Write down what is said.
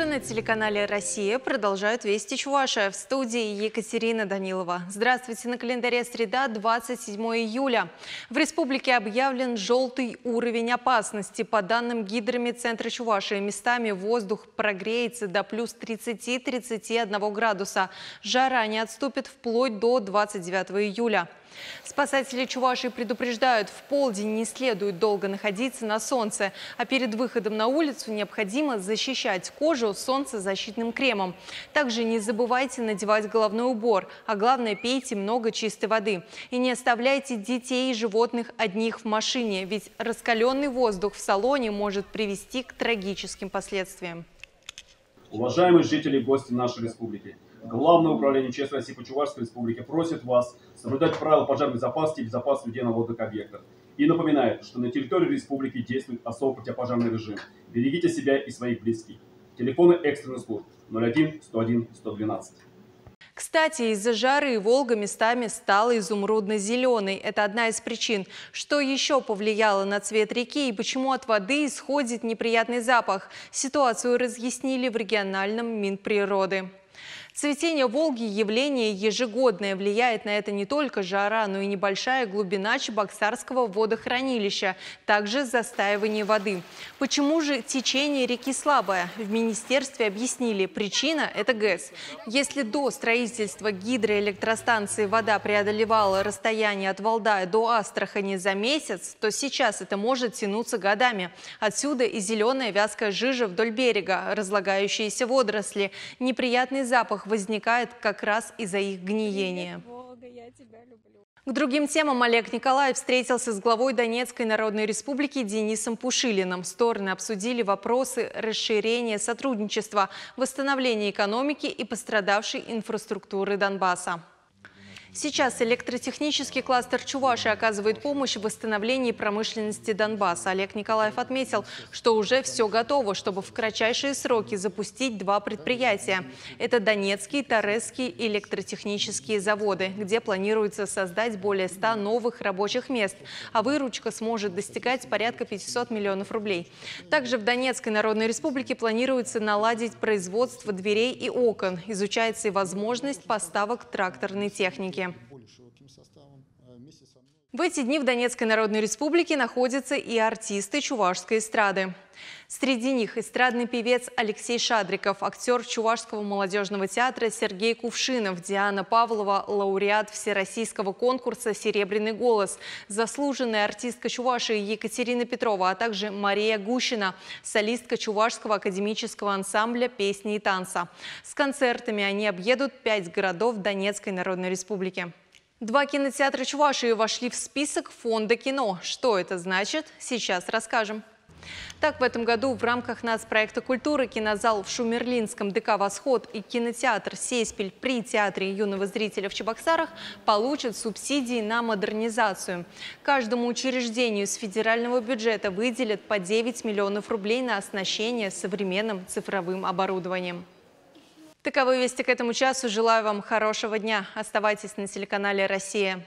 утро на телеканале «Россия» продолжают «Вести Чувашия». В студии Екатерина Данилова. Здравствуйте, на календаре среда, 27 июля. В республике объявлен желтый уровень опасности. По данным гидромедцентра Чувашии, местами воздух прогреется до плюс 30-31 градуса. Жара не отступит вплоть до 29 июля. Спасатели Чувашии предупреждают, в полдень не следует долго находиться на солнце, а перед выходом на улицу необходимо защищать кожу солнцезащитным кремом. Также не забывайте надевать головной убор, а главное, пейте много чистой воды. И не оставляйте детей и животных одних в машине, ведь раскаленный воздух в салоне может привести к трагическим последствиям. Уважаемые жители и гости нашей республики, Главное управление ЧС России по Чувашской республике просит вас соблюдать правила пожарной безопасности и безопасности людей на водных объектах. И напоминает, что на территории республики действует особый противопожарный режим. Берегите себя и своих близких. Телефоны экстренных служб 01 101 112. Кстати, из-за жары Волга местами стала изумрудно-зеленой. Это одна из причин. Что еще повлияло на цвет реки и почему от воды исходит неприятный запах? Ситуацию разъяснили в региональном Минприроды. Цветение Волги – явление ежегодное. Влияет на это не только жара, но и небольшая глубина Чебоксарского водохранилища, также застаивание воды. Почему же течение реки слабое? В министерстве объяснили, причина – это ГЭС. Если до строительства гидроэлектростанции вода преодолевала расстояние от Валдая до Астрахани за месяц, то сейчас это может тянуться годами. Отсюда и зеленая вязкая жижа вдоль берега, разлагающиеся водоросли, неприятный запах возникает как раз из-за их гниения. К другим темам Олег Николаев встретился с главой Донецкой Народной Республики Денисом Пушилиным. Стороны обсудили вопросы расширения сотрудничества, восстановления экономики и пострадавшей инфраструктуры Донбасса. Сейчас электротехнический кластер Чувашии оказывает помощь в восстановлении промышленности Донбасса. Олег Николаев отметил, что уже все готово, чтобы в кратчайшие сроки запустить два предприятия. Это Донецкий и Торезский электротехнические заводы, где планируется создать более 100 новых рабочих мест, а выручка сможет достигать порядка 500 миллионов рублей. Также в Донецкой Народной Республике планируется наладить производство дверей и окон. Изучается и возможность поставок тракторной техники. В эти дни в Донецкой Народной Республике находятся и артисты чувашской эстрады. Среди них эстрадный певец Алексей Шадриков, актер Чувашского молодежного театра Сергей Кувшинов, Диана Павлова, лауреат всероссийского конкурса «Серебряный голос», заслуженная артистка Чувашии Екатерина Петрова, а также Мария Гущина, солистка Чувашского академического ансамбля песни и танца. С концертами они объедут 5 городов Донецкой Народной Республики. 2 кинотеатра Чувашии вошли в список фонда кино. Что это значит? Сейчас расскажем. Так, в этом году в рамках нацпроекта культуры кинозал в Шумерлинском ДК «Восход» и кинотеатр «Сейспель» при Театре юного зрителя в Чебоксарах получат субсидии на модернизацию. Каждому учреждению с федерального бюджета выделят по 9 миллионов рублей на оснащение современным цифровым оборудованием. Таковы вести к этому часу. Желаю вам хорошего дня. Оставайтесь на телеканале «Россия».